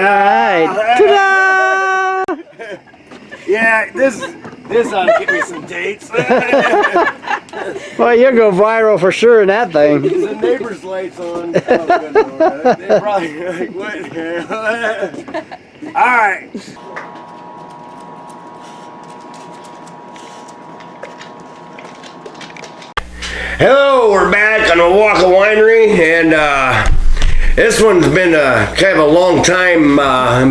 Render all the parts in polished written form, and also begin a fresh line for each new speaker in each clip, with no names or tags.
right. Ta-da!
Yeah, this ought to give me some dates.
Well, you'll go viral for sure in that thing.
The neighbor's lights on. Oh, good Lord. They probably like, what? All right. Hello, we're back on the Wawaka Winery, and this one's been kind of a long time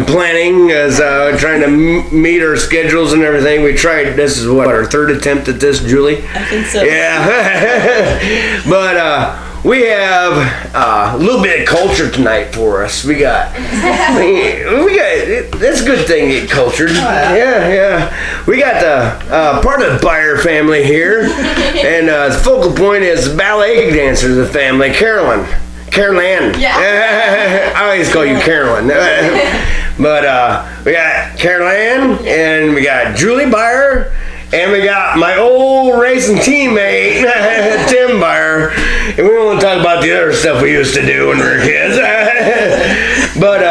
planning, as trying to meet our schedules and everything. We tried. This is what, our third attempt at this, Julie?
I think so.
Yeah, but we have a little bit of culture tonight for us. We got that's a good thing to get cultured. Yeah. We got the part of the Byer family here, and the focal point is the ballet dancer of the family, Carolann.
Yeah.
I always call you Carolann. But we got Carolann, and we got Julie Byer, and we got my old racing teammate, Tim Byer. And we won't talk about the other stuff we used to do when we were kids. But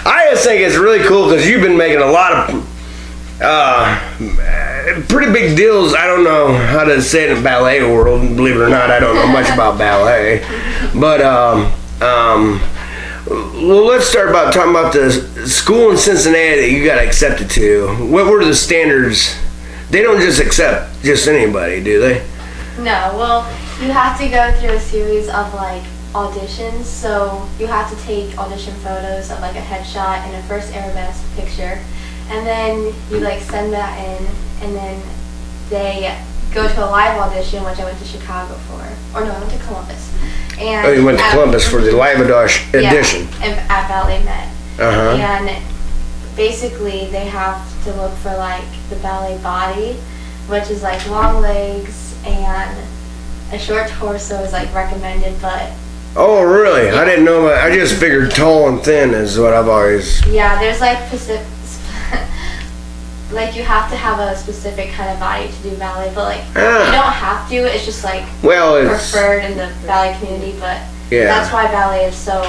I just think it's really cool because you've been making a lot of pretty big deals. I don't know how to say it in ballet world. Believe it or not, I don't know much about ballet. But well, let's start about talking about the school in Cincinnati that you got accepted to. What were the standards? They don't just accept just anybody, do they?
No, well, you have to go through a series of like auditions. So you have to take audition photos of like a headshot and a first arabesque picture, and then you like send that in, and then they go to a live audition, which I went to Chicago for. Or no, I went to Columbus. And
you went to Columbus for the live audition.
Yeah, at Ballet Met.
Uh-huh.
And basically they have to look for like the ballet body, which is like long legs and a short torso is like recommended, but
Oh, really? Yeah. I didn't know that. I just figured tall and thin is what I've always...
Yeah, there's like like you have to have a specific kind of body to do ballet, but like you don't have to. It's just like preferred in the ballet community, but that's why ballet is so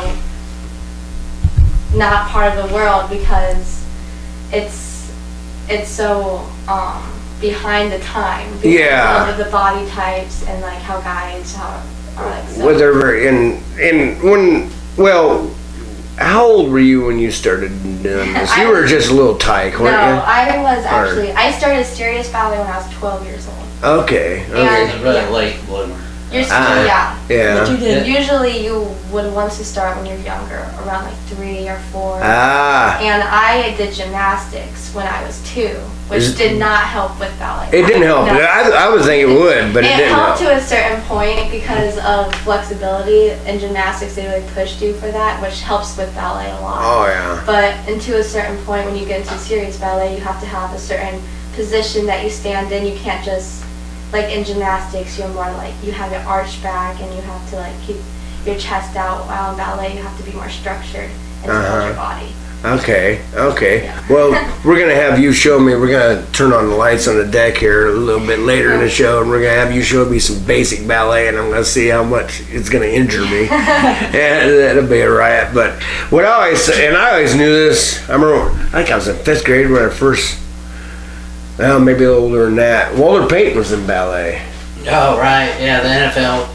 not part of the world, because it's so behind the time because of the body types and like how guys are like so.
Well, they're very how old were you when you started doing this? You were just a little tyke, weren't you?
No, I was actually. I started serious ballet when I was 12 years old.
Okay.
And,
really late bloomer.
You're still,
Yeah.
But you did.
Usually you would want to start when you're younger, around like 3 or 4. And I did gymnastics when I was 2, which did not help with ballet.
It didn't help.
No.
I would think it would, but it didn't help.
It helped to a certain point because of flexibility. In gymnastics, they really pushed you for that, which helps with ballet a lot.
Oh, yeah.
But to a certain point, when you get into serious ballet, you have to have a certain position that you stand in. You can't just... Like in gymnastics, you're more like, you have your arch back and you have to like keep your chest out, while in ballet you have to be more structured and build your body.
Okay.
Yeah.
Well, we're going to have you show me, we're going to turn on the lights on the deck here a little bit later in the show, and we're going to have you show me some basic ballet, and I'm going to see how much it's going to injure me. And that'll be a riot. But what I always knew this, I remember, I think I was in 5th grade when I first... Well, maybe a little older than that. Walter Payton was in ballet.
Oh, right. Yeah, the NFL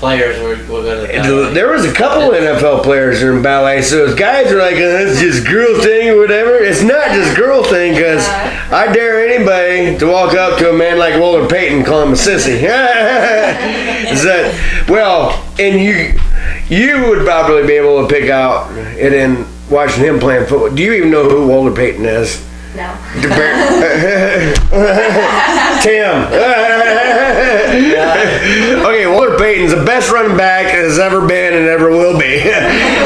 players will go to the ballet.
There was a couple NFL players that are in ballet, so if guys are like, it's just girl thing or whatever, it's not just girl thing, because I dare anybody to walk up to a man like Walter Payton and call him a sissy. And you would probably be able to pick out it in watching him playing football. Do you even know who Walter Payton is?
No.
Tim. Okay, Walter Payton's the best running back has ever been and ever will be.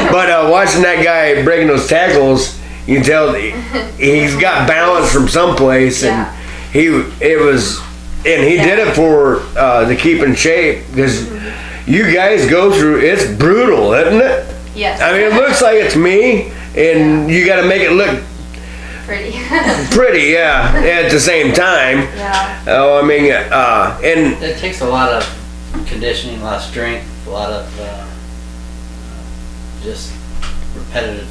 But watching that guy breaking those tackles, you can tell he's got balance from someplace, and he did it for to keep in shape, because you guys go through, it's brutal, isn't it?
Yes.
I mean, it looks like it's me, and you got to make it look pretty, at the same time.
Yeah.
Oh, I mean, and
it takes a lot of conditioning, a lot of strength, a lot of just repetitive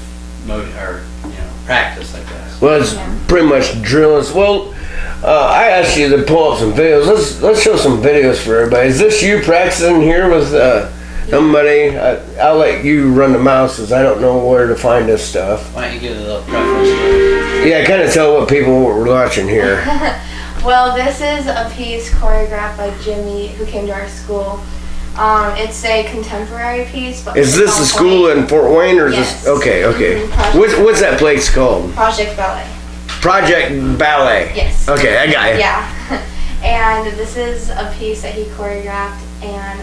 practice like that.
Well, it's pretty much drilling. Well, I asked you to pull up some videos. Let's show some videos for everybody. Is this you practicing here with somebody? I'll let you run the mouse because I don't know where to find this stuff.
Why don't you give it a little preference?
Yeah, kind of tell what people were watching here.
Well, this is a piece choreographed by Jimmy, who came to our school. It's a contemporary piece. But
Is this the school in Fort Wayne, or is
Yes.
this? Okay.
Mhm,
What's that place called?
Project Ballet.
Project Ballet.
Yes.
Okay, I got you.
Yeah. And this is a piece that he choreographed, and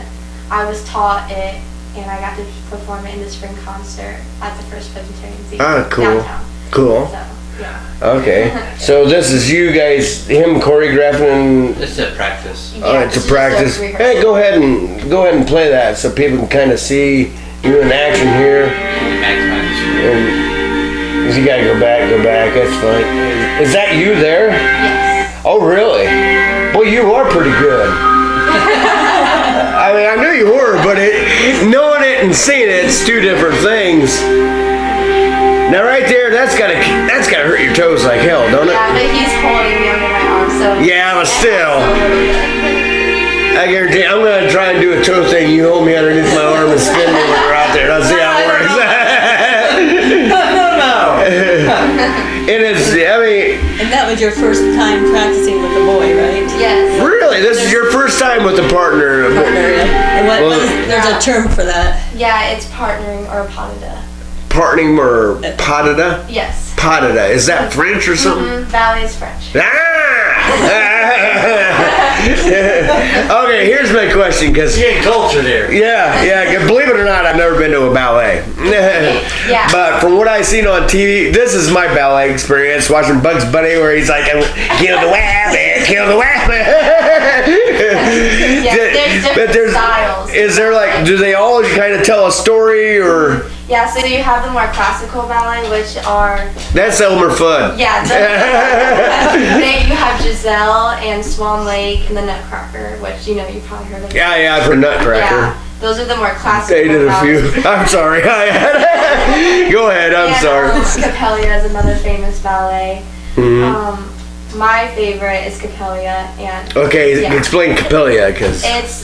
I was taught it, and I got to perform it in the spring concert at the First Presbyterian Theater
Cool.
downtown.
Cool.
So, yeah.
Okay. So this is you guys, him choreographing.
It's a practice.
Yeah,
It's a
just
practice.
rehearsal.
Hey, go ahead and play that so people can kind of see you in action here.
Maximize the screen.
And you gotta go back. That's fine. Is that you there?
Yes.
Oh, really? Well, you are pretty good. I mean, I knew you were, but knowing it and seeing it's two different things. Now, right there, that's gotta hurt your toes like hell, don't it?
Yeah, but he's holding me under my arm, so.
Yeah, but still. I guarantee I'm gonna try and do a toe thing. You hold me underneath my arm and spin me when we're out there. I'll see how it works.
No.
It is. I mean,
And that was your first time practicing with the boy, right?
Yes.
really, this is your first time with a partner.
Partner, yeah. And there's a term for that.
Yeah, it's partnering or patada.
Partnering or patada?
Yes.
Patada. Is that French or something?
Ballet is French.
Okay, here's my question, because
You get culture there.
yeah, believe it or not, I've never been to a ballet.
Yeah.
But from what I've seen on TV, this is my ballet experience, watching Bugs Bunny where he's like, kill the rabbit, kill the rabbit.
Yeah, there's different styles.
Is there like, do they all kind of tell a story, or?
Yeah, so you have the more classical ballet, which are,
That's Elmer Fudd.
yeah, then you have Giselle and Swan Lake and the Nutcracker, which, you probably heard of.
Yeah, I've heard Nutcracker.
Yeah, those are the more classical
They did a
ballets.
few. I'm sorry. Go ahead, I'm sorry.
Capelia is another famous ballet.
Mhm.
My favorite is Capelia, and
Okay,
yeah.
explain Capelia, because.
It's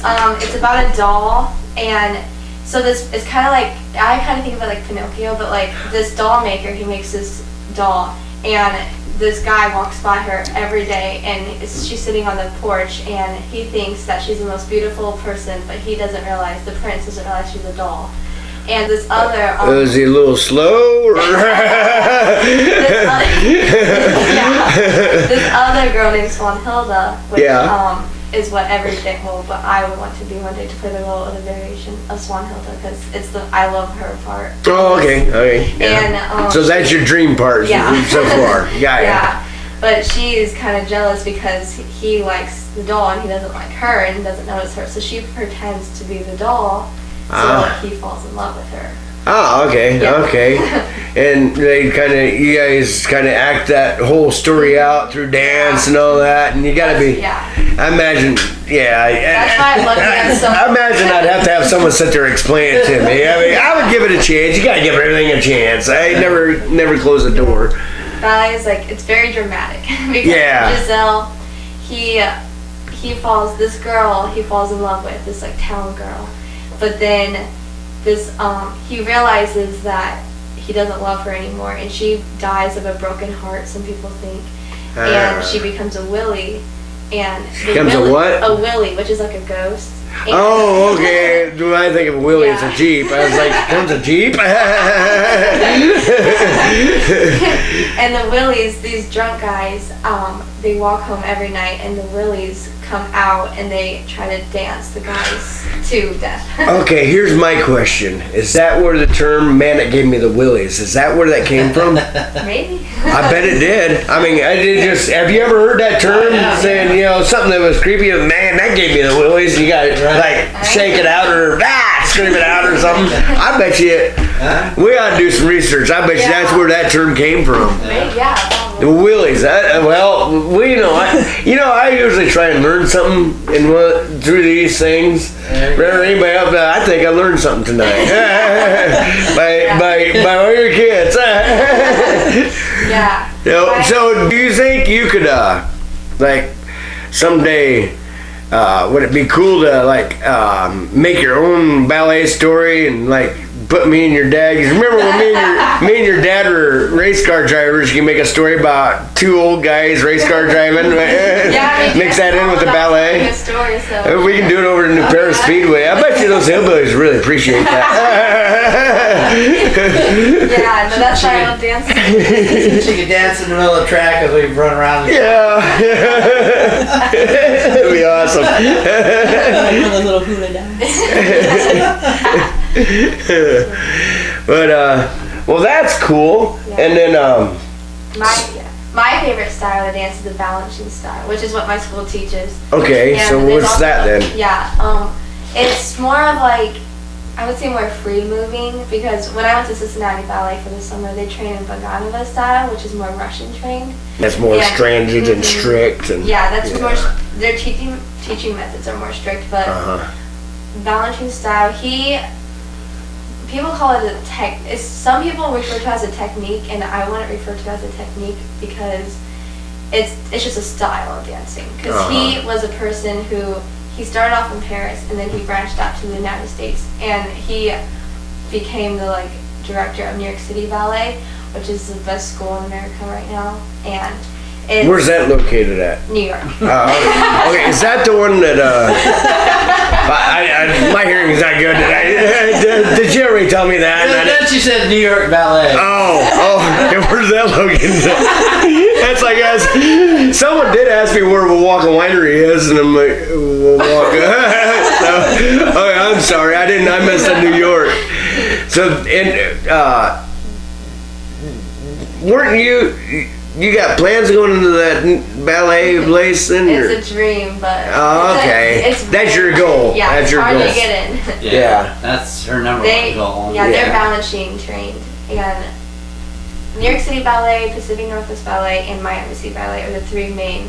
about a doll, and so this it's kind of like, I kind of think of it like Pinocchio, but like this doll maker, he makes this doll, and this guy walks by her every day, and she's sitting on the porch, and he thinks that she's the most beautiful person, but he doesn't realize, the prince doesn't realize she's a doll. And this other
Is he a little slow? Or?
this other girl named Swanhilda, which
Yeah.
is what everything. Well, but I would want to be one day to play the role of a variation of Swanhilda, because I love her part.
Oh, okay. Yeah.
And
So that's your dream part
Yeah.
so far.
Yeah, but she is kind of jealous because he likes the doll and he doesn't like her and doesn't notice her. So she pretends to be the doll, so he falls in love with her.
Oh, okay,
Yeah.
okay. And you guys kind of act that whole story out through dance and all that, and you gotta be.
Yeah.
I imagine,
That's why I love it so
I imagine I'd have to have someone sit there and explain it to me. I mean, I would give it a chance. You gotta give everything a chance. I never close the door.
Ballet is it's very dramatic because Giselle, he falls in love with this town girl, but then he realizes that he doesn't love her anymore, and she dies of a broken heart, some people think, and she becomes a willy, and
Becomes a what?
A willy, which is like a ghost. And
Oh, okay. Do I think of a Willie as a
Yeah.
Jeep? I was like, comes a Jeep?
And the willies, these drunk guys, they walk home every night, and the willies come out and they try to dance the guys to death.
Okay, here's my question. Is that where the term "man that gave me the willies"? Is that where that came from?
Maybe.
I bet it did. I mean, have you ever heard that term saying, something that was creepy? Man, that gave me the willies. You got to shake it out or scream it out or something. I bet you, we ought to do some research. I bet you that's where that term came from.
Maybe, yeah. Probably.
The willies. I usually try and learn something through these things. Remember anybody else? I think I learned something tonight by all your kids.
Yeah.
So do you think you could, like, someday, would it be cool to, like, make your own ballet story and, like, put me and your dad? 'Cause remember when me and your dad were race car drivers? You make a story about two old guys race car driving.
Yeah,
Mix that in with the ballet.
A story, so.
We can do it over at New Paris Speedway. I bet you those hillbillies really appreciate that.
Yeah, no, that's why I love dancing.
She could dance in the middle of the track as we run around.
Yeah. It'd be awesome.
Like a little hula dance.
But well, that's cool.
Yeah.
And then
My favorite style of dance is the balancing style, which is what my school teaches.
okay,
And
so
there's
what's
also-
that then?
Yeah, it's more of like, I would say more free moving, because when I went to Cincinnati Ballet for the summer, they train in Vaganova style, which is more Russian trained.
That's more
Yeah.
stringent and
Mhm.
strict and
Yeah, that's more, their teaching methods are more strict, but balancing style, people call it some people refer to it as a technique, and I wouldn't refer to it as a technique because it's just a style of dancing. Because he was a person who, he started off in Paris and then he branched out to the United States, and he became the director of New York City Ballet, which is the best school in America right now. And it's
where's that located at?
New York.
Okay, is that the one that my hearing is not good. Did you already tell me that?
Then she said New York Ballet.
Yeah, where's that located at? That's like someone did ask me where Wawaka Winery is, and I'm like, Wawaka. Okay, I'm sorry, I messed up New York. So, weren't you got plans of going into that ballet place then?
It's a dream, but
Oh, okay. That's your goal.
Yeah,
That's
it's
your
hard
goal.
to get in.
Yeah.
That's her number one goal.
Yeah,
Yeah.
they're balancing trained, and New York City Ballet, Pacific Northwest Ballet, and Miami City Ballet are the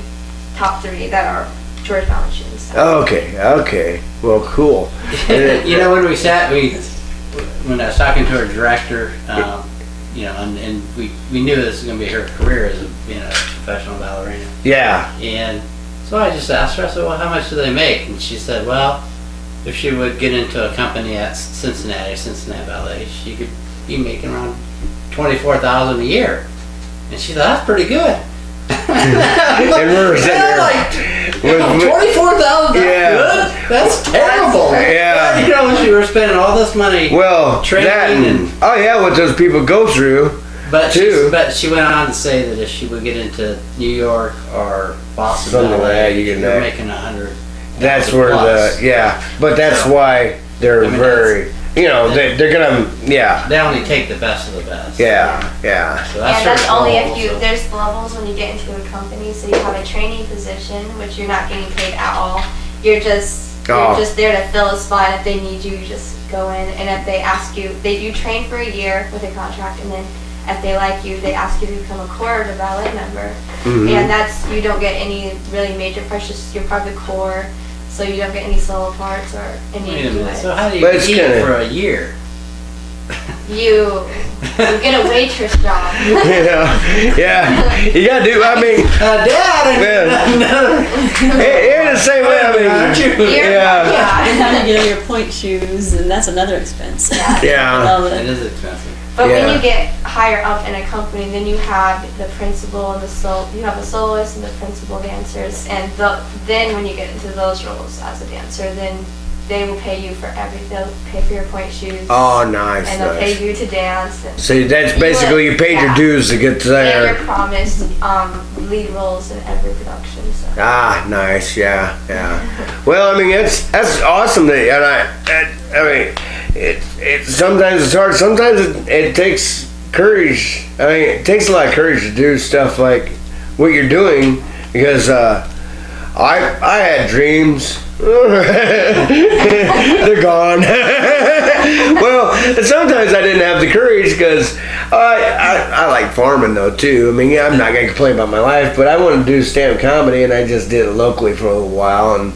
top three that are George Balanchine. So.
Okay. Well, cool.
You know, when we when I was talking to our director, you know, and we knew this was going to be her career as being a professional ballerina.
Yeah.
And so I just asked her, I said, well, how much do they make? And she said, well, if she would get into a company at Cincinnati Ballet, she could be making around $24,000 a year. And she thought, that's pretty good.
And we're sitting there.
$24,000?
Yeah.
Good? That's terrible.
Yeah.
You know, she was spending all this money.
Well,
training
what those people go through.
But
too.
But she went on to say that if she would get into New York or Boston
Something like
Ballet,
that, you can
you're making $100,000.
That's where but that's why they're very, they're gonna,
They only take the best of the best.
yeah.
So that's
And that's
her
only
goal,
if
so.
there's levels when you get into a company, so you have a training position, which you're not getting paid at all. You're just there to fill a spot. If they need you, you just go in, and if they ask you, you train for a year with a contract, and then if they like you, they ask you to become a core or a ballet member. And you don't get any really major parts, just you're part of the core, so you don't get any solo parts or any
Wait a minute.
duets.
So how do you
But it's
eat
kinda-
for a year?
You get a waitress job.
Yeah. You gotta do,
Dad,
in the same way,
aren't you?
Yeah.
And having to get your point shoes, and that's another expense.
Yeah.
All
It
the-
is expensive.
But
Yeah.
when you get higher up in a company, then you have the principal and you have the soloist and the principal dancers, and then when you get into those roles as a dancer, then they will pay you for everything. They'll pay for your point shoes.
Oh, nice.
And they'll pay you to dance. And
So that's basically you paid your dues to get
and
there.
you're promised lead roles in every production. So.
Ah, nice. Yeah. Well, I mean, that's awesome. And I mean, it sometimes it's hard. Sometimes it takes courage. I mean, it takes a lot of courage to do stuff like what you're doing, because I had dreams. They're gone. Well, sometimes I didn't have the courage because I like farming though too. I mean, yeah, I'm not gonna complain about my life, but I wanted to do stand-up comedy, and I just did it locally for a little while, and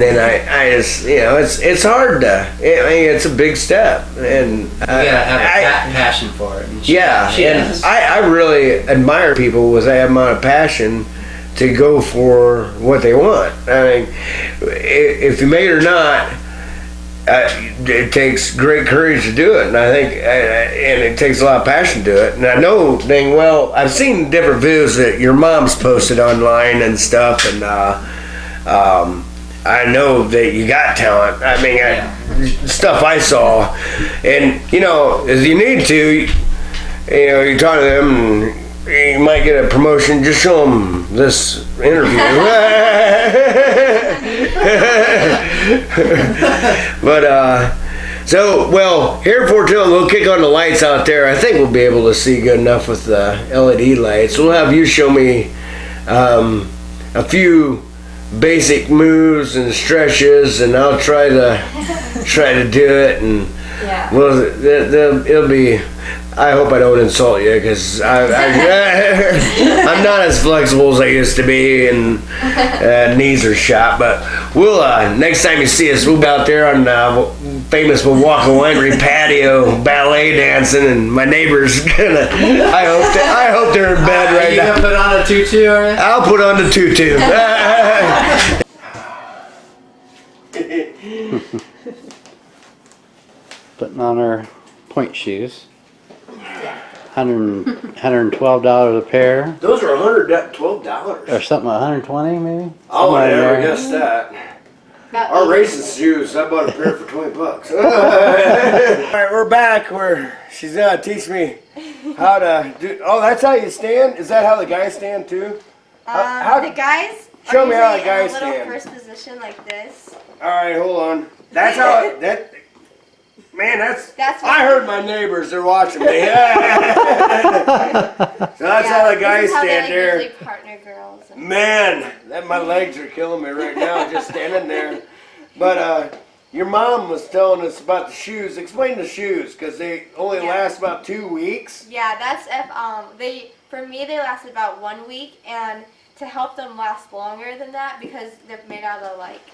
then I just it's hard to. I mean, it's a big step, and
You gotta have a passion for it. And she
and
does.
I really admire people with that amount of passion to go for what they want. I mean, if you make it or not. It takes great courage to do it, and I think, and it takes a lot of passion to do it. And I know, dang well, I've seen different videos that your mom's posted online and stuff, and I know that you got talent. I mean, stuff I saw, and as you need to, you talk to them, and you might get a promotion. Just show them this interview. But here for till we'll kick on the lights out there. I think we'll be able to see good enough with the LED lights. We'll have you show me a few basic moves and stretches, and I'll try to do it, and it'll be. I hope I don't insult you, because I'm not as flexible as I used to be, and knees are shot. But we'll next time you see us, we'll be out there on famous Wawaka winery patio, ballet dancing, and my neighbor's gonna. I hope they're in bed right
you
now.
gonna put on a tutu, or anything?
I'll put on the tutu.
Putting on our point shoes. $112 a pair,
Those are $112.
or something, 120 maybe.
Oh, I
Somewhere in
never
there.
guessed that.
About
Our
80.
racing shoes, I bought a pair for $20. Alright, we're back where she's gonna teach me how to do. Oh, that's how you stand? Is that how the guys stand too? How-
The guys
Show
are
me how
usually
the guys
in a little
stand.
first position like this.
Alright, hold on. That's how that. Man, that's
That's
I heard my neighbors, they're watching me. So that's how the guys
this is how
stand
they,
there.
Usually partner girls. And
Man, my legs are killing me right now just standing there. But your mom was telling us about the shoes. Explain the shoes, because they only last about 2 weeks.
yeah, that's if for me they lasted about 1 week, and to help them last longer than that, because they're made out of like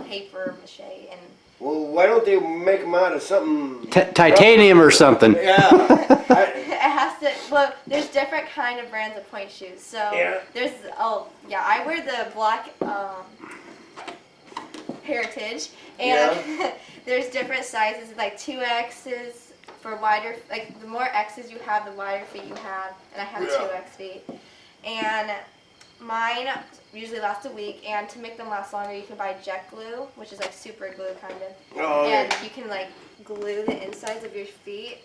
paper mache and.
Well, why don't they make them out of something?
Titanium or something.
Yeah.
It has to. Well, there's different kind of brands of point shoes. So there's. I wear the black Heritage, and there's different sizes, like 2X's for wider. Like the more X's you have, the wider feet you have, and I have 2X feet, and mine usually last a week. And to make them last longer, you can buy jet glue, which is like super glue kind of, and you can like glue the insides of your feet.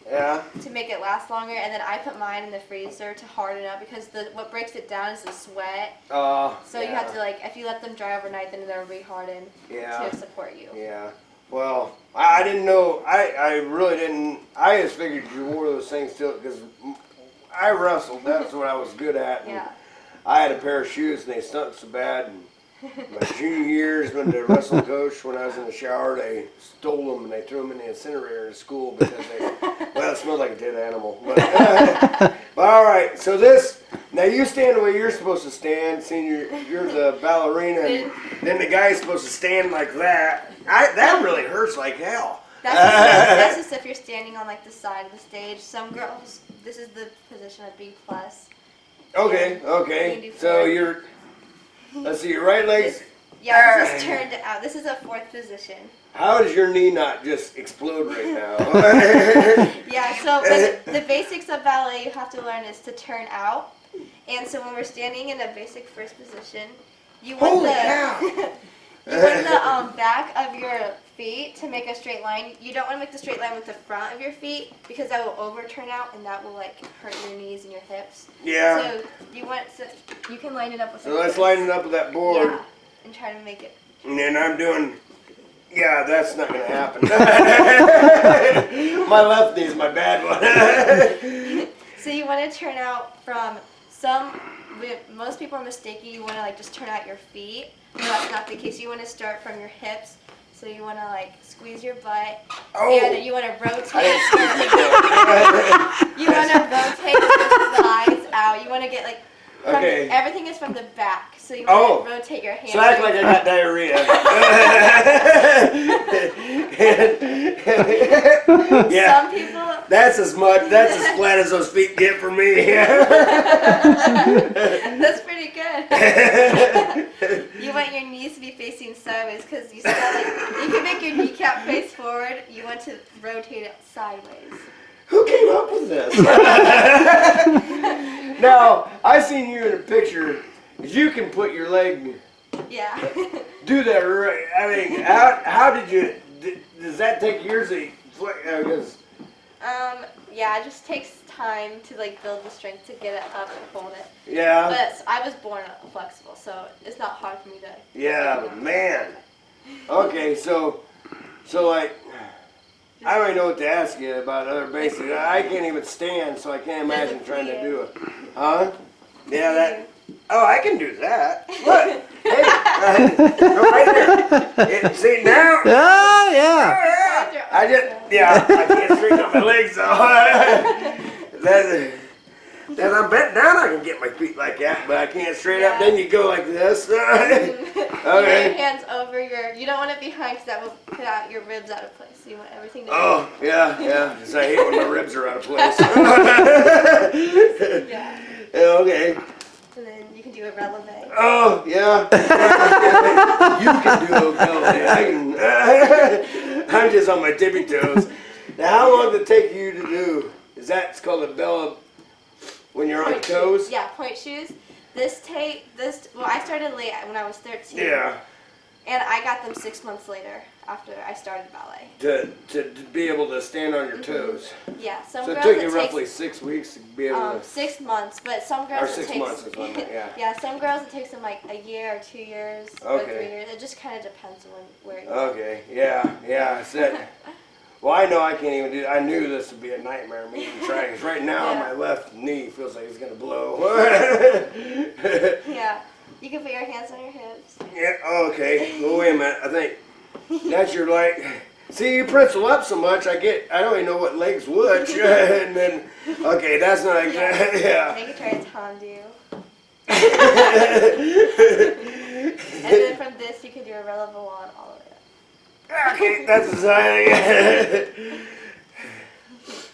Yeah.
To make it last longer, and then I put mine in the freezer to harden up, because what breaks it down is the sweat. So you have to, like, if you let them dry overnight, then they'll re-harden to support you.
Yeah. Well, I didn't know. I really didn't. I just figured you wore those things still, because I wrestled. That's what I was good at. And
Yeah.
I had a pair of shoes, and they stunk so bad. And my junior years, when the wrestling coach, when I was in the shower, they stole them and they threw them in the incinerator in school because it smelled like a dead animal. But all right, so now you stand the way you're supposed to stand, seeing you're the ballerina, and then the guy's supposed to stand like that. That really hurts like hell.
That's just if you're standing on, like, the side of the stage. Some girls, this is the position of B+.
Okay. So let's see, your right leg's.
This is turned out. This is a fourth position.
How does your knee not just explode right now?
So the basics of ballet you have to learn is to turn out. And so when we're standing in a basic first position, you want the back of your feet to make a straight line. You don't want to make the straight line with the front of your feet, because that will overturn out and that will like hurt your knees and your hips. Yeah. So you can line it up with.
So let's line it up with that board.
Yeah, and try to make it.
And then I'm doing. Yeah, that's not gonna happen. My left knee's my bad one.
So you want to turn out from most people are mistaken. You want to like just turn out your feet. No, that's not the case. You want to start from your hips So you want to like squeeze your butt,
Oh.
and you want to rotate.
I didn't
You want to rotate your thighs out. You want to get like. From
Okay.
everything is from the back, so you want to rotate your hands.
So act like I got diarrhea. Yeah.
Some people.
That's as flat as those feet get for me.
That's pretty good. You want your knees to be facing sideways because you still like you can make your kneecap face forward. You want to rotate it sideways.
Who came up with this? Now, I seen you in a picture. You can put your leg,
Yeah.
do that right. I mean, how did you? Does that take years to?
Yeah, it just takes time to like build the strength to get it up and hold it.
Yeah.
But I was born flexible, so it's not hard for me to.
Yeah, but man. Okay, so like, I don't even know what to ask you about other basics. I can't even stand, so I can't imagine trying to do it. Huh? Yeah, that. Oh, I can do that. Look. Hey, go right there. See now?
Oh, yeah.
I can't straighten up my legs though. Then I'm bent down, I can get my feet like that, but I can't straight up. Then you go like this.
You
Okay.
want your hands over you don't want it behind because that will put out your ribs out of place. So you want everything to
Oh, yeah. 'Cause I hate when my ribs are out of place.
Yeah.
Okay.
And then you can do a releve.
Oh, yeah. You can do okay. I can. I'm just on my tippy toes. Now, how long did it take you to do? It's called a bella when you're on your toes?
Yeah, point shoes. Well, I started late when I was 13.
Yeah.
And I got them 6 months later after I started ballet.
To be able to stand on your toes.
Yeah, some
So it
girls
took you
it
roughly
takes
6 weeks to be able to.
6 months, but some girls
Or
it
6
takes
months is what I meant, yeah.
yeah, some girls it takes them like a year or 2 years or
Okay.
3 years. It just kind of depends on where you are.
Okay, yeah. Well, I know I can't even do. I knew this would be a nightmare me even trying. 'Cause right now
Yeah.
my left knee feels like it's gonna blow.
Yeah, you can put your hands on your hips.
Yeah. Okay. Well, wait a minute. I think that's your like. See, you pretzel up so much. I don't even know what legs which. And then, okay, that's not. Yeah.
Make it try to tendu. And then from this you can do a releve all the way up.
Okay, that's exciting.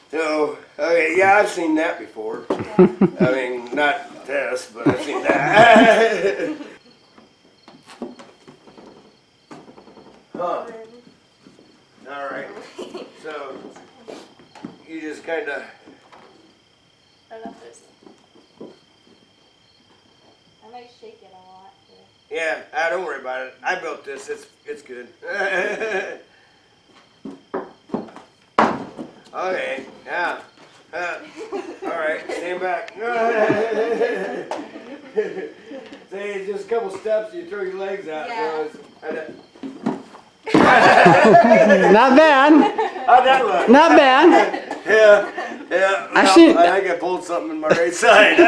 So, okay, yeah, I've seen that before. I mean, not this, but I've seen that. Huh. All right. So, you just kind of.
I don't know if there's. I might shake it a lot.
Yeah, don't worry about it. I built this. It's good. Okay. Yeah. All right. Stand back. See, it's just a couple steps. You throw your legs out.
Yeah.
Not bad.
How'd that look?
Not bad.
Yeah.
Actually-
I think I pulled something in my right side.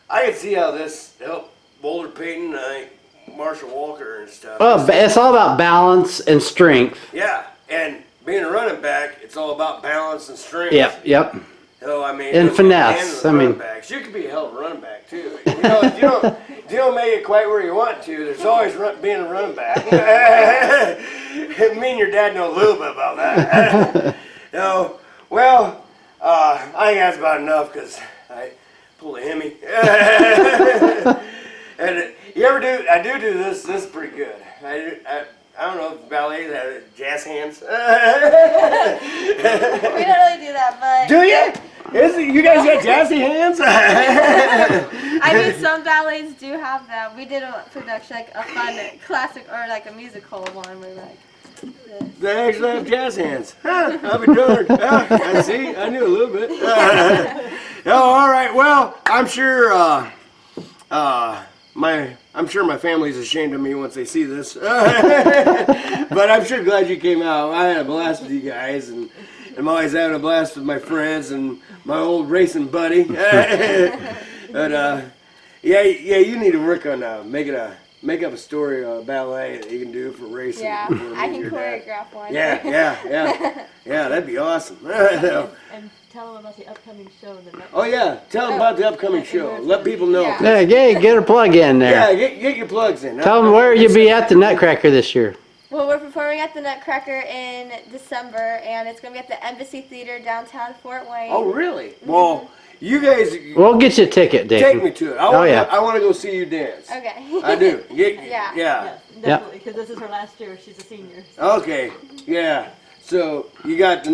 I can see how this helped boulder painting, Marshall Walker and stuff.
Well, it's all about balance and strength.
Yeah, and being a running back, it's all about balance and strength.
Yep.
So, I mean,
And
those
finesse,
and the
I mean-
running backs. You could be a hell of a running back too. You know, if you don't make it quite where you want to, there's always being a running back. Me and your dad know a little bit about that. No, well, I think that's about enough because I pulled a Hemi. And you ever do? I do this. This is pretty good. I don't know if ballet have jazz hands.
We don't really do that, but.
Do you? You guys got jazzy hands?
I mean, some ballets do have that. We did a production, like a fun classic or like a musical one where like. This.
They actually have jazz hands. Huh, I'll be darned. I see. I knew a little bit. Oh, all right. Well, I'm sure. I'm sure my family's ashamed of me once they see this. But I'm sure glad you came out. I had a blast with you guys, and I'm always having a blast with my friends and my old racing buddy. But yeah, you need to work on make up a story ballet that you can do for racing.
Yeah,
before
I
meeting
can
your dad.
choreograph one.
Yeah, that'd be awesome.
And tell them about the upcoming show.
Oh yeah, tell them about the upcoming show. Let people know.
Yeah.
Yeah, get a plug in there.
Yeah, get your plugs in.
Tell them where you be at the Nutcracker this year.
Well, we're performing at the Nutcracker in December, and it's going to be at the Embassy Theater downtown Fort Wayne.
Oh really? Well, you guys
We'll get you a ticket, Dave.
take me to it.
yeah.
I want to go see you dance.
Okay.
I do.
Yeah.
Yes, definitely, because this is her last year. She's a senior.
Okay. Yeah. So you got the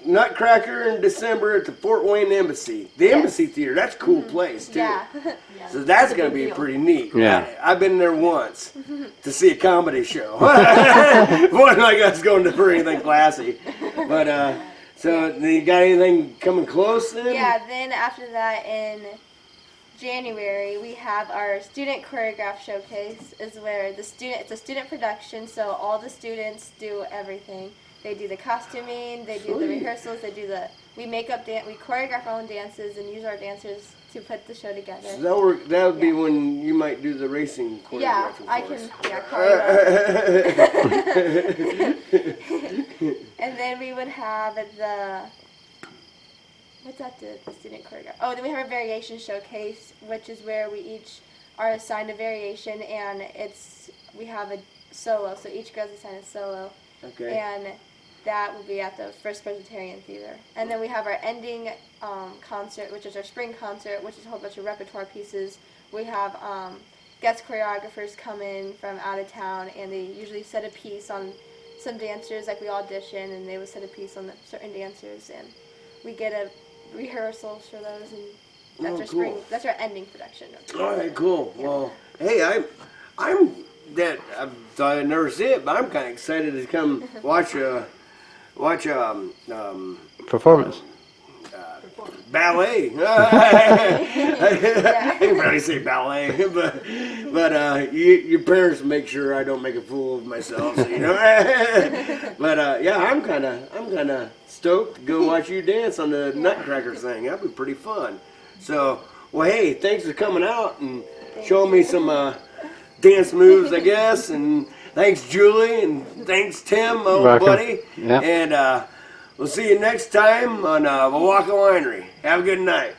Nutcracker in December at the Fort Wayne Embassy. The Embassy Theater. That's a cool place too.
Yeah.
So that's gonna be pretty neat.
Yeah.
I've been there once to see a comedy show. Wasn't like us going to for anything classy. But so you got anything coming close then?
Yeah, then after that in January we have our student choreograph showcase is where it's a student production, so all the students do everything. They do the costuming, they do the rehearsals, we choreograph our own dances and use our dancers to put the show together.
So that would be when you might do the racing choreography.
Yeah, I
for us.
can choreograph. And then we would have the student choreograph. Oh, then we have a variation showcase, which is where we each are assigned a variation, and we have a solo, so each girl's assigned a solo.
Okay.
And that will be at the First Presbyterian Theater. And then we have our ending concert, which is our spring concert, which is a whole bunch of repertoire pieces. We have guest choreographers come in from out of town, and they usually set a piece on some dancers, like we audition, and they would set a piece on certain dancers, and we get a rehearsals for those, and that's our spring.
Cool.
That's our ending production.
All right, cool. Well, hey, I thought I'd never see it, but I'm kind of excited to come watch
Performance.
ballet. I can barely say ballet, but your parents make sure I don't make a fool of myself, so, you know. But yeah, I'm kind of stoked to go watch you dance on the Nutcracker thing. That'd be pretty fun. So, well, hey, thanks for coming out and showing me some dance moves, I guess, and thanks Julie, and thanks Tim, my old
Welcome.
buddy.
Yeah.
And we'll see you next time on Wawaka Winery. Have a good night.